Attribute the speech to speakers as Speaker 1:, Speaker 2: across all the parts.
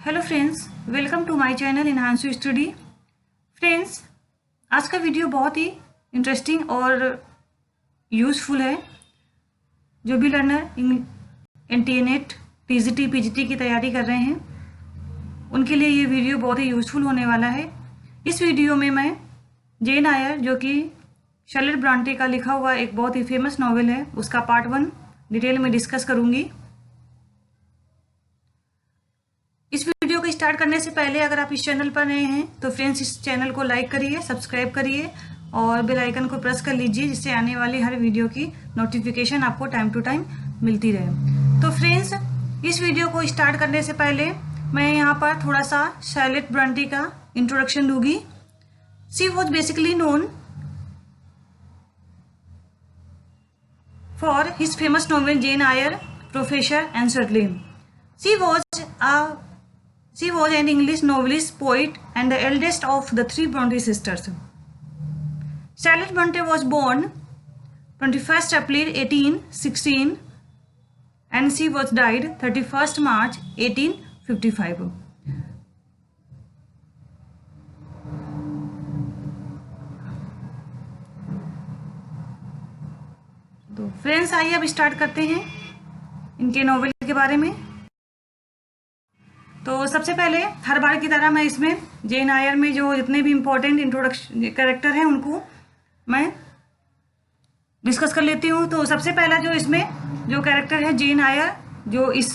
Speaker 1: Hello friends, welcome to my channel इनहांसू study. Friends, आज का वीडियो बहुत ही इंटरेस्टिंग और यूज़फुल है। जो भी लर्नर NT-NET TGT PGT की तैयारी कर रहे हैं उनके लिए ये वीडियो बहुत ही यूज़फुल होने वाला है। इस वीडियो में मैं जेन आयर, जो कि शैरलेट ब्रांटे का लिखा हुआ एक बहुत ही फेमस नॉवेल है, उसका पार्ट 1 डिटेल में डिस्कस करूँगी। इस वीडियो को स्टार्ट करने से पहले अगर आप इस चैनल पर नए हैं तो फ्रेंड्स इस चैनल को लाइक करिए, सब्सक्राइब करिए और बेल आइकन को प्रेस कर लीजिए, जिससे आने वाली हर वीडियो की नोटिफिकेशन आपको टाइम टू टाइम मिलती रहे। तो फ्रेंड्स, इस वीडियो को स्टार्ट करने से पहले मैं यहाँ पर थोड़ा सा शैरलेट ब्रांटे का इंट्रोडक्शन दूंगी। She was basically known for his famous novel Jane Eyre, professor and Shirley. She was an English novelist, poet, and the eldest of the three Bronte sisters. Charlotte Bronte was born 21st April 1816 and she was died 31st March 1855. तो friends, आइए अब start करते हैं इनके novel के बारे में। तो सबसे पहले हर बार की तरह मैं इसमें जेन आयर में जो जितने भी इम्पोर्टेंट इंट्रोडक्शन कैरेक्टर हैं उनको मैं डिस्कस कर लेती हूँ। तो सबसे पहला जो इसमें जो कैरेक्टर है जेन आयर, जो इस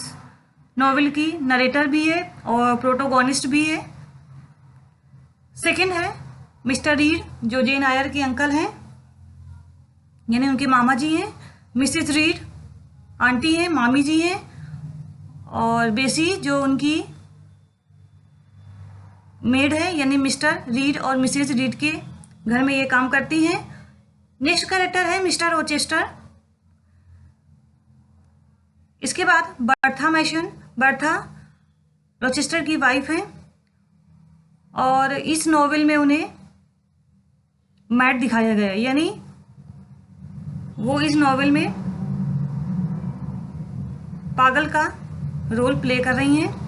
Speaker 1: नॉवेल की नरेटर भी है और प्रोटोगोनिस्ट भी है। सेकंड है मिस्टर रीड, जो जेन आयर के अंकल हैं, यानी उनके मामा जी हैं। मिसेस रीड आंटी हैं, मामी जी हैं। और बेसी जो उनकी मेड है, यानी मिस्टर रीड और मिसेस रीड के घर में ये काम करती हैं। नेक्स्ट कैरेक्टर है मिस्टर रोचेस्टर। इसके बाद बर्था मैशन, बर्था रोचेस्टर की वाइफ है और इस नॉवेल में उन्हें मैड दिखाया गया है, यानी वो इस नॉवेल में पागल का रोल प्ले कर रही हैं।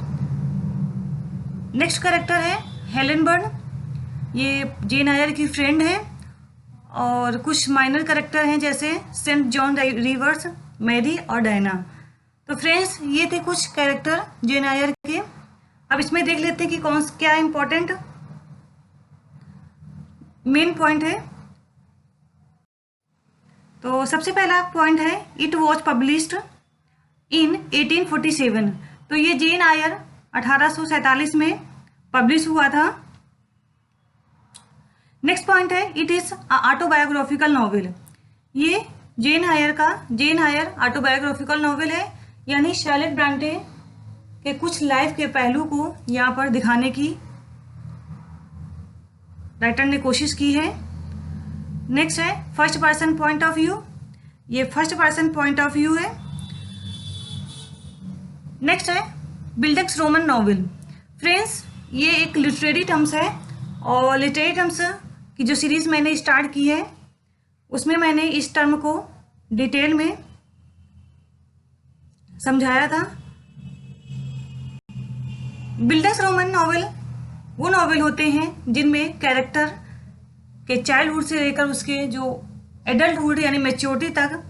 Speaker 1: नेक्स्ट कैरेक्टर है हेलेन बर्न, ये जेन आयर की फ्रेंड है। और कुछ माइनर कैरेक्टर हैं जैसे सेंट जॉन रिवर्स, मैरी और डायना। तो फ्रेंड्स, ये थे कुछ कैरेक्टर जेन आयर के। अब इसमें देख लेते हैं कि कौन क्या इंपॉर्टेंट मेन पॉइंट है। तो सबसे पहला पॉइंट है इट वॉज पब्लिश्ड इन 1847। तो ये जेन आयर 1847 में पब्लिश हुआ था। नेक्स्ट पॉइंट है इट इज ऑटोबायोग्राफिकल नॉवेल। ये जेन आयर ऑटोबायोग्राफिकल नॉवेल है, यानी शैरलेट ब्रांटे के कुछ लाइफ के पहलू को यहाँ पर दिखाने की राइटर ने कोशिश की है। नेक्स्ट है first person point of view, ये first person point of view है। नेक्स्ट है बिल्डेक्स रोमन नॉवेल। फ्रेंड्स, ये एक लिटरेरी टर्म्स है और लिटरेरी टर्म्स की जो सीरीज मैंने स्टार्ट की है उसमें मैंने इस टर्म को डिटेल में समझाया था। बिल्डेक्स रोमन नॉवेल वो नॉवेल होते हैं जिनमें कैरेक्टर के चाइल्डहुड से लेकर उसके जो एडल्टहुड यानी मैच्योरिटी तक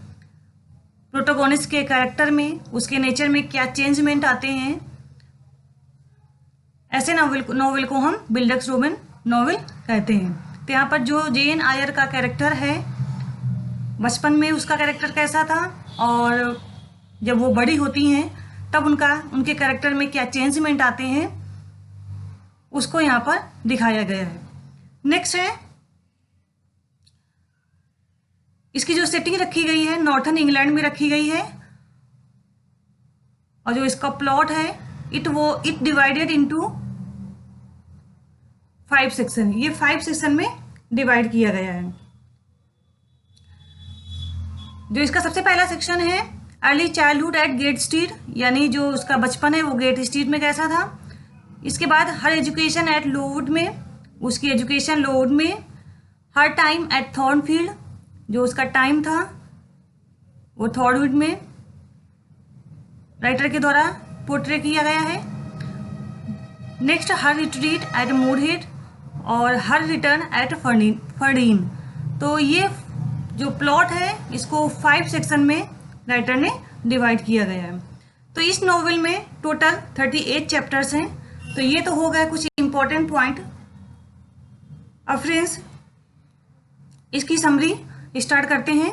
Speaker 1: प्रोटोगोनिस्ट के कैरेक्टर में, उसके नेचर में क्या चेंजमेंट आते हैं, ऐसे नॉवेल को हम बिल्डेक्स रोमन नॉवेल कहते हैं। तो यहाँ पर जो जेन आयर का कैरेक्टर है, बचपन में उसका कैरेक्टर कैसा था और जब वो बड़ी होती हैं तब उनके कैरेक्टर में क्या चेंजमेंट आते हैं, उसको यहाँ पर दिखाया गया है। नेक्स्ट है इसकी जो सेटिंग रखी गई है नॉर्थन इंग्लैंड में रखी गई है और जो इसका प्लॉट है इट डिवाइडेड इनटू 5 सेक्शन। ये 5 सेक्शन में डिवाइड किया गया है। जो इसका सबसे पहला सेक्शन है early childhood at gate street, यानी जो उसका बचपन है वो गेट स्ट्रीट में कैसा था। इसके बाद हर एजुकेशन एट लोवुड में, उसकी एजुकेशन लोवुड में। हर टाइम एट थॉर्नफील्ड, जो उसका टाइम था वो थॉर्नवुड में राइटर के द्वारा पोर्ट्रे किया गया है। नेक्स्ट हर रिट्रीट एट मूरहेड और हर रिटर्न एट फर्डीन। तो ये जो प्लॉट है इसको 5 सेक्शन में राइटर ने डिवाइड किया गया है। तो इस नॉवेल में टोटल 38 चैप्टर्स हैं। तो ये तो हो गया कुछ इंपॉर्टेंट पॉइंट। अब फ्रेंड्स इसकी समरी स्टार्ट करते हैं।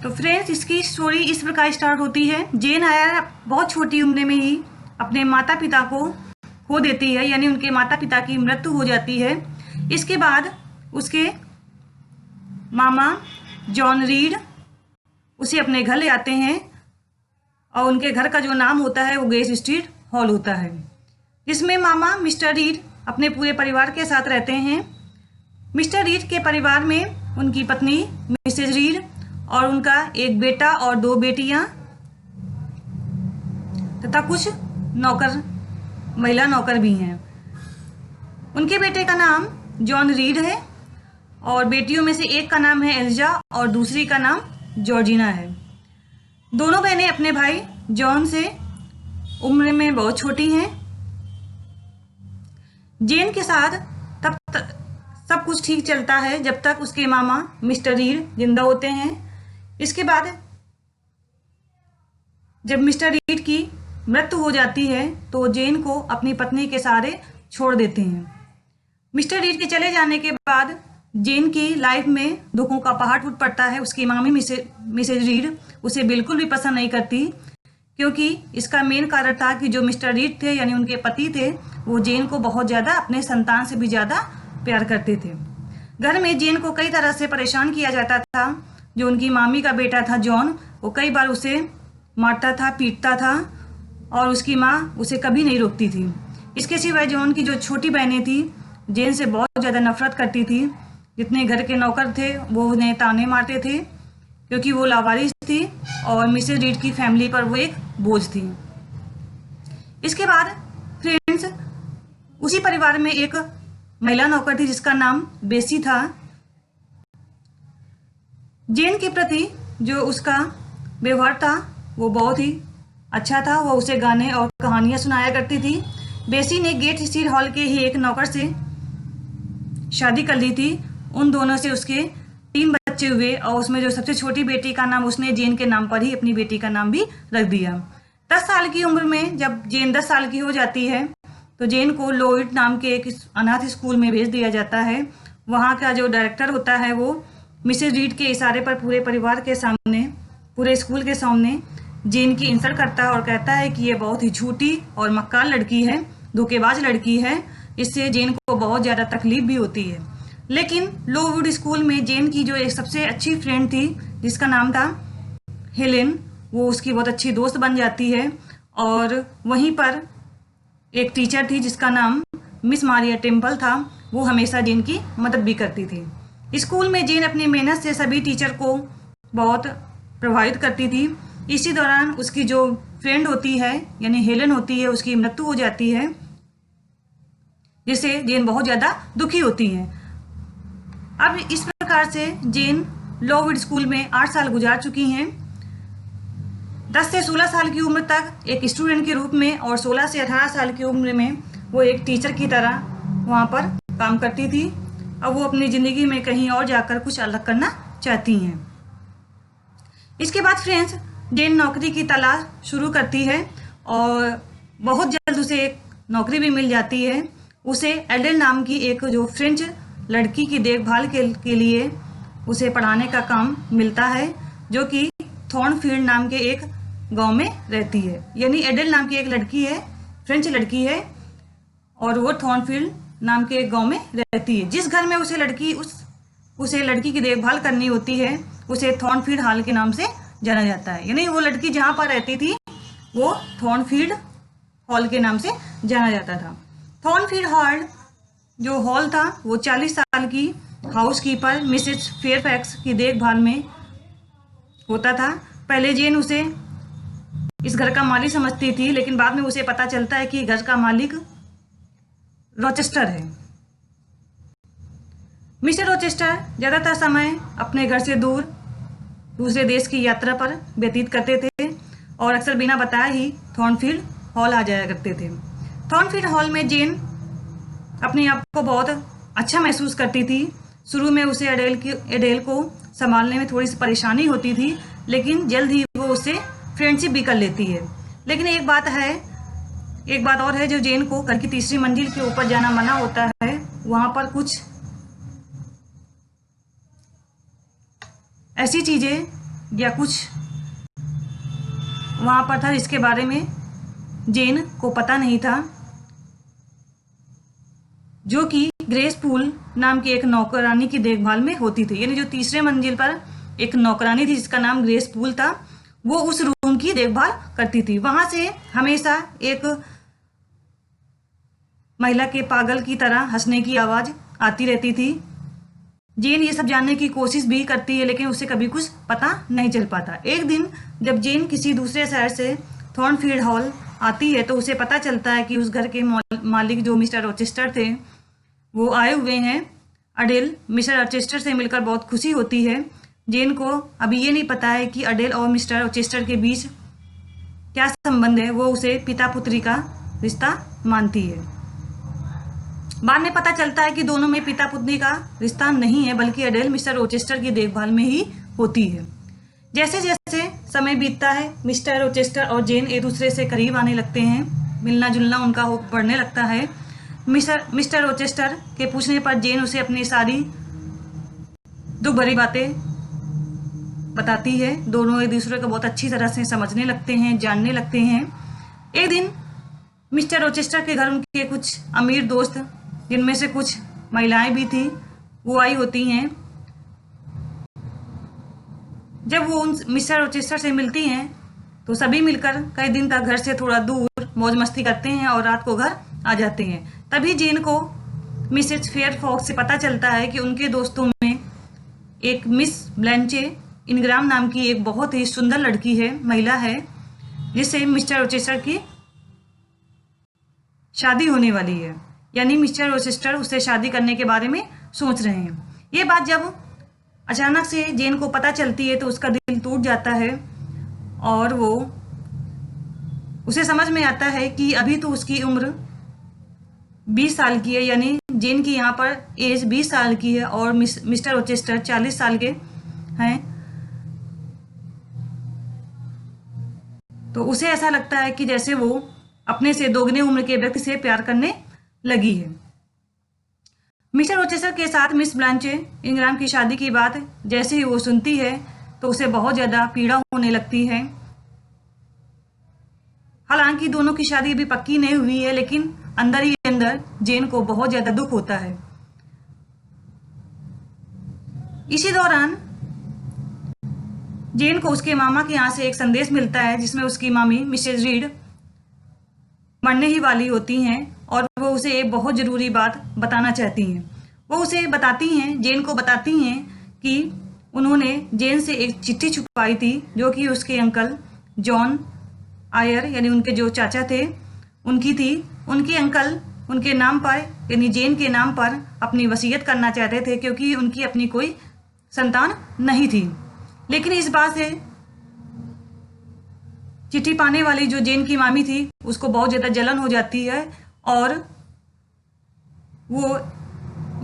Speaker 1: तो फ्रेंड्स इसकी स्टोरी इस प्रकार स्टार्ट होती है। जेन आयर बहुत छोटी उम्र में ही अपने माता पिता को खो देती है, यानी उनके माता पिता की मृत्यु हो जाती है। इसके बाद उसके मामा जॉन रीड उसे अपने घर ले आते हैं और उनके घर का जो नाम होता है वो ग्रेस स्ट्रीट हॉल होता है, जिसमें मामा मिस्टर रीड अपने पूरे परिवार के साथ रहते हैं। मिस्टर रीड के परिवार में उनकी पत्नी मिसेज रीड और उनका एक बेटा और 2 बेटियां तथा कुछ नौकर, महिला नौकर भी हैं। उनके बेटे का नाम जॉन रीड है और बेटियों में से एक का नाम है एल्जा और दूसरी का नाम जॉर्जिना है। दोनों बहनें अपने भाई जॉन से उम्र में बहुत छोटी हैं। जेन के साथ तब तक सब कुछ ठीक चलता है जब तक उसके मामा मिस्टर रीड जिंदा होते हैं। इसके बाद जब मिस्टर रीड की मृत्यु हो जाती है तो जेन को अपनी पत्नी के सहारे छोड़ देते हैं। मिस्टर रीड के चले जाने के बाद जेन की लाइफ में दुखों का पहाड़ टूट पड़ता है। उसकी मामी मिसेज रीड उसे बिल्कुल भी पसंद नहीं करती, क्योंकि इसका मेन कारण था कि जो मिस्टर रीड थे यानी उनके पति थे वो जेन को बहुत ज़्यादा अपने संतान से भी ज़्यादा प्यार करते थे। घर में जेन को कई तरह से परेशान किया जाता था। जो उनकी मामी का बेटा था जॉन, वो कई बार उसे मारता था, पीटता था और उसकी माँ उसे कभी नहीं रोकती थी। इसके सिवाय जॉन की जो छोटी बहनें थी जेन से बहुत ज़्यादा नफरत करती थी। जितने घर के नौकर थे वो उन्हें ताने मारते थे क्योंकि वो लावारिस थी और मिसेज रीड की फैमिली पर वो एक बोझ थी। इसके बाद फ्रेंड्स उसी परिवार में एक महिला नौकर थी जिसका नाम बेसी था। जेन के प्रति जो उसका व्यवहार था वो बहुत ही अच्छा था। वो उसे गाने और कहानियाँ सुनाया करती थी। बेसी ने गेट स्टील हॉल के ही एक नौकर से शादी कर ली थी। उन दोनों से उसके 3 बच्चे हुए और उसमें जो सबसे छोटी बेटी का नाम उसने जेन के नाम पर ही अपनी बेटी का नाम भी रख दिया। 10 साल की उम्र में जब जेन 10 साल की हो जाती है तो जेन को लोइड नाम के एक अनाथ स्कूल में भेज दिया जाता है। वहाँ का जो डायरेक्टर होता है वो मिसेज रीड के इशारे पर पूरे परिवार के सामने, पूरे स्कूल के सामने जेन की इंसल्ट करता है और कहता है कि ये बहुत ही झूठी और मक्कार लड़की है, धोखेबाज लड़की है। इससे जेन को बहुत ज़्यादा तकलीफ भी होती है। लेकिन लोवुड स्कूल में जेन की जो एक सबसे अच्छी फ्रेंड थी जिसका नाम था हेलेन, वो उसकी बहुत अच्छी दोस्त बन जाती है। और वहीं पर एक टीचर थी जिसका नाम मिस मारिया टेम्पल था, वो हमेशा जेन की मदद भी करती थी। स्कूल में जेन अपनी मेहनत से सभी टीचर को बहुत प्रभावित करती थी। इसी दौरान उसकी जो फ्रेंड होती है यानी हेलेन होती है, उसकी मृत्यु हो जाती है, जिससे जेन बहुत ज़्यादा दुखी होती है। अब इस प्रकार से जेन लोवुड स्कूल में 8 साल गुजार चुकी हैं। 10 से 16 साल की उम्र तक एक स्टूडेंट के रूप में और 16 से 18 साल की उम्र में वो एक टीचर की तरह वहाँ पर काम करती थी। अब वो अपनी ज़िंदगी में कहीं और जाकर कुछ अलग करना चाहती हैं। इसके बाद फ्रेंड्स जेन नौकरी की तलाश शुरू करती है और बहुत जल्द उसे एक नौकरी भी मिल जाती है। उसे एडेल नाम की एक जो फ्रेंच लड़की की देखभाल के लिए उसे पढ़ाने का काम मिलता है, जो कि थॉर्नफील्ड नाम के एक गांव में रहती है। यानी एडेल नाम की एक लड़की है, फ्रेंच लड़की है और वो थॉर्नफील्ड नाम के एक गांव में रहती है। जिस घर में उसे लड़की की देखभाल करनी होती है उसे थॉर्नफील्ड हॉल के नाम से जाना जाता है। यानी वो लड़की जहाँ पर रहती थी वो थॉर्नफील्ड हॉल के नाम से जाना जाता था। थॉर्नफील्ड हॉल जो हॉल था वो 40 साल की हाउसकीपर मिसेस फेयरफैक्स की देखभाल में होता था। पहले जेन उसे इस घर का मालिक समझती थी, लेकिन बाद में उसे पता चलता है कि घर का मालिक रोचेस्टर है। मिस्टर रोचेस्टर ज़्यादातर समय अपने घर से दूर दूसरे देश की यात्रा पर व्यतीत करते थे और अक्सर बिना बताए ही थॉर्नफील्ड हॉल आ जाया करते थे। थॉर्नफील्ड हॉल में जेन अपने आप को बहुत अच्छा महसूस करती थी। शुरू में उसे एडेल को संभालने में थोड़ी सी परेशानी होती थी, लेकिन जल्द ही वो उससे फ्रेंडशिप भी कर लेती है। लेकिन एक बात और है, जो जेन को घर की तीसरी मंजिल के ऊपर जाना मना होता है। वहां पर कुछ ऐसी चीजें या कुछ वहां पर था जिसके बारे में जेन को पता नहीं था, जो कि ग्रेस पूल नाम की एक नौकरानी की देखभाल में होती थी। यानी जो तीसरे मंजिल पर एक नौकरानी थी जिसका नाम ग्रेस पूल था, वो उस रूम की देखभाल करती थी। वहां से हमेशा एक महिला के पागल की तरह हंसने की आवाज आती रहती थी। जेन ये सब जानने की कोशिश भी करती है, लेकिन उसे कभी कुछ पता नहीं चल पाता। एक दिन जब जेन किसी दूसरे शहर से थॉर्नफील्ड हॉल आती है तो उसे पता चलता है कि उस घर के मालिक जो मिस्टर रोचेस्टर थे वो आए हुए हैं। अडेल मिस्टर रोचेस्टर से मिलकर बहुत खुशी होती है। जेन को अभी ये नहीं पता है कि अडेल और मिस्टर रोचेस्टर के बीच क्या संबंध है। वो उसे पिता पुत्री का रिश्ता मानती है। बाद में पता चलता है कि दोनों में पिता पुत्री का रिश्ता नहीं है, बल्कि अडेल मिस्टर रोचेस्टर की देखभाल में ही होती है। जैसे जैसे समय बीतता है, मिस्टर रोचेस्टर और जेन एक दूसरे से करीब आने लगते हैं। मिलना जुलना उनका बढ़ने लगता है। मिस्टर रोचेस्टर के पूछने पर जेन उसे अपनी सारी दुख भरी बातें बताती है। दोनों एक दूसरे को बहुत अच्छी तरह से समझने लगते हैं, जानने लगते हैं। एक दिन मिस्टर रोचेस्टर के घर उनके कुछ अमीर दोस्त, जिनमें से कुछ महिलाएं भी थी, वो आई होती हैं। जब वो उन मिस्टर रोचेस्टर से मिलती हैं तो सभी मिलकर कई दिन तक घर से थोड़ा दूर मौज मस्ती करते हैं और रात को घर आ जाते हैं। तभी जेन को मिसेज फेयरफॉक्स से पता चलता है कि उनके दोस्तों में एक मिस ब्लैंचे इनग्राम नाम की एक बहुत ही सुंदर लड़की है, महिला है, जिससे मिस्टर रोचेस्टर की शादी होने वाली है। यानी मिस्टर रोचेस्टर उससे शादी करने के बारे में सोच रहे हैं। ये बात जब अचानक से जेन को पता चलती है तो उसका दिल टूट जाता है और उसे समझ में आता है कि अभी तो उसकी उम्र 20 साल की है। यानी जेन की यहाँ पर एज 20 साल की है और मिस्टर रोचेस्टर 40 साल के हैं। तो उसे ऐसा लगता है कि जैसे वो अपने से दोगुने उम्र के व्यक्ति से प्यार करने लगी है। मिस्टर रोचेस्टर के साथ मिस ब्लांचे इनग्राम की शादी की बात जैसे ही वो सुनती है तो उसे बहुत ज्यादा पीड़ा होने लगती है। हालांकि दोनों की शादी अभी पक्की नहीं हुई है, लेकिन अंदर ही अंदर जेन को बहुत ज्यादा दुख होता है। इसी दौरान जेन को उसके मामा के यहाँ से एक संदेश मिलता है, जिसमें उसकी मामी मिसेज रीड मरने ही वाली होती हैं और वो उसे एक बहुत ज़रूरी बात बताना चाहती हैं। वो उसे बताती हैं, जेन को बताती हैं कि उन्होंने जेन से एक चिट्ठी छुपाई थी, जो कि उसके अंकल जॉन आयर यानी उनके जो चाचा थे उनकी थी। उनके अंकल उनके नाम पर यानी जेन के नाम पर अपनी वसीयत करना चाहते थे, क्योंकि उनकी अपनी कोई संतान नहीं थी। लेकिन इस बात से चिट्ठी पाने वाली जो जेन की मामी थी उसको बहुत ज़्यादा जलन हो जाती है और वो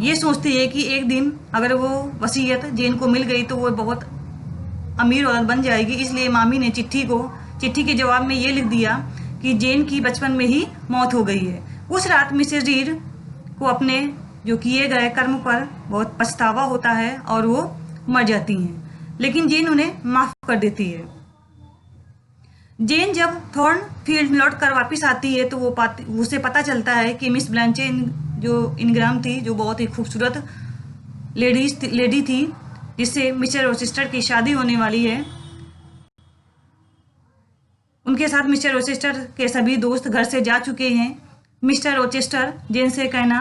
Speaker 1: ये सोचती है कि एक दिन अगर वो वसीयत जेन को मिल गई तो वो बहुत अमीर औरत बन जाएगी। इसलिए मामी ने चिट्ठी के जवाब में ये लिख दिया कि जेन की बचपन में ही मौत हो गई है। उस रात मिसेज रीड को अपने जो किए गए कर्म पर बहुत पछतावा होता है और वो मर जाती हैं, लेकिन जेन उन्हें माफ कर देती है। जेन जब थॉर्नफील्ड लौट कर वापिस आती है तो उसे पता चलता है कि मिस ब्लांचे जो इनग्राम थी, जो बहुत ही खूबसूरत लेडी थी, जिससे मिस्टर रोचेस्टर की शादी होने वाली है, उनके साथ मिस्टर रोचेस्टर के सभी दोस्त घर से जा चुके हैं। मिस्टर रोचेस्टर जेन से कहना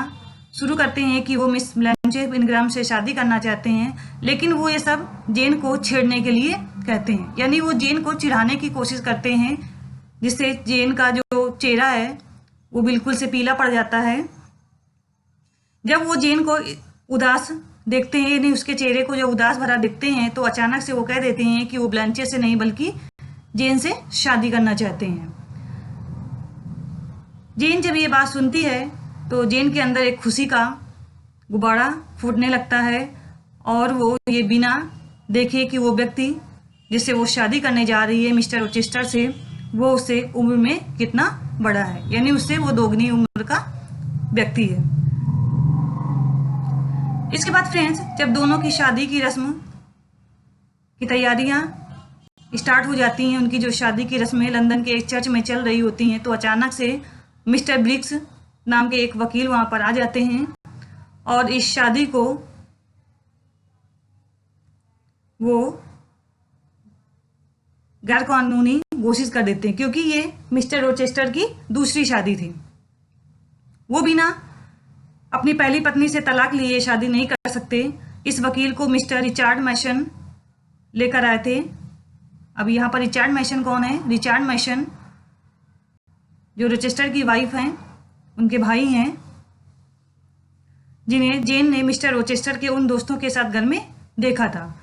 Speaker 1: शुरू करते हैं कि वो मिस ब्लांचे इनग्राम से शादी करना चाहते हैं, लेकिन वो ये सब जेन को छेड़ने के लिए कहते हैं। यानी वो जेन को चिढ़ाने की कोशिश करते हैं, जिससे जेन का जो चेहरा है वो बिल्कुल से पीला पड़ जाता है। जब वो जेन को उदास देखते हैं, यानी उसके चेहरे को जब उदास भरा दिखते हैं, तो अचानक से वो कह देते हैं कि वो ब्लांचे से नहीं बल्कि जेन से शादी करना चाहते हैं। जेन जब ये बात सुनती है तो जेन के अंदर एक खुशी का गुब्बारा फूटने लगता है और वो ये बिना देखे कि वो व्यक्ति जिससे वो शादी करने जा रही है मिस्टर रोचेस्टर से, वो उससे उम्र में कितना बड़ा है, यानी उससे वो दोगुनी उम्र का व्यक्ति है। इसके बाद फ्रेंड्स, जब दोनों की शादी की रस्म की तैयारियां स्टार्ट हो जाती हैं, उनकी जो शादी की रस्में लंदन के एक चर्च में चल रही होती हैं, तो अचानक से मिस्टर ब्रिक्स नाम के एक वकील वहां पर आ जाते हैं और इस शादी को वो गैर कानूनी घोषित कर देते हैं, क्योंकि ये मिस्टर रोचेस्टर की दूसरी शादी थी। वो बिना अपनी पहली पत्नी से तलाक लिए शादी नहीं कर सकते। इस वकील को मिस्टर रिचार्ड मैशन लेकर आए थे। अब यहाँ पर रिचार्ड मैशन कौन है? रिचार्ड मैशन जो रोचेस्टर की वाइफ हैं, उनके भाई हैं, जिन्हें जेन ने मिस्टर रोचेस्टर के उन दोस्तों के साथ घर में देखा था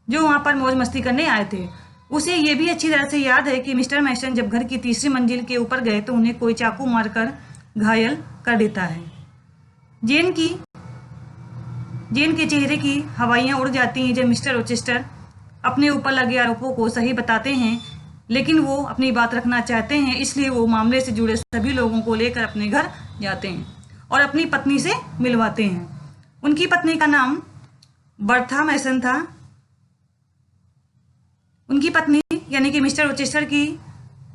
Speaker 1: जो वहां पर मौज मस्ती करने आए थे। उसे ये भी अच्छी तरह से याद है कि मिस्टर मैशन जब घर की तीसरी मंजिल के ऊपर गए तो उन्हें कोई चाकू मारकर घायल कर देता है। जेन के चेहरे की हवाइयां उड़ जाती हैं जब मिस्टर रोचेस्टर अपने ऊपर लगे आरोपों को सही बताते हैं, लेकिन वो अपनी बात रखना चाहते हैं, इसलिए वो मामले से जुड़े सभी लोगों को लेकर अपने घर जाते हैं और अपनी पत्नी से मिलवाते हैं। उनकी पत्नी का नाम बर्था मैसन था। उनकी पत्नी यानी कि मिस्टर रोचेस्टर की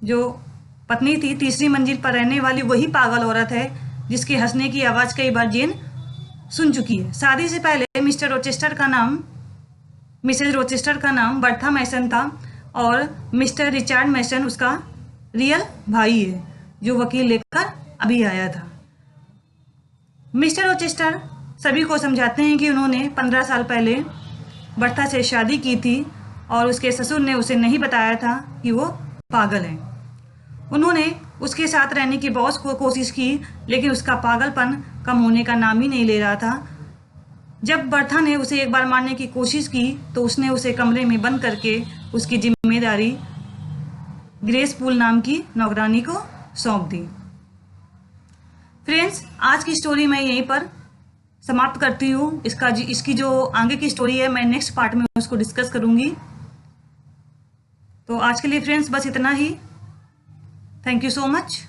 Speaker 1: जो पत्नी थी, तीसरी मंजिल पर रहने वाली वही पागल औरत है जिसके हंसने की आवाज़ कई बार जेन सुन चुकी है। शादी से पहले मिसेस रोचेस्टर का नाम बर्था मैसन था और मिस्टर रिचार्ड मैसन उसका रियल भाई है जो वकील लेकर अभी आया था। मिस्टर रोचेस्टर सभी को समझाते हैं कि उन्होंने 15 साल पहले बर्था से शादी की थी और उसके ससुर ने उसे नहीं बताया था कि वो पागल है। उन्होंने उसके साथ रहने की बहुत कोशिश की, लेकिन उसका पागलपन कम होने का नाम ही नहीं ले रहा था। जब बर्था ने उसे एक बार मारने की कोशिश की तो उसने उसे कमरे में बंद करके उसकी जिम्मेदारी ग्रेस पूल नाम की नौकरानी को सौंप दी। फ्रेंड्स, आज की स्टोरी मैं यहीं पर समाप्त करती हूँ। इसकी जो आगे की स्टोरी है मैं नेक्स्ट पार्ट में उसको डिस्कस करूँगी। तो आज के लिए फ्रेंड्स बस इतना ही। Thank you so much.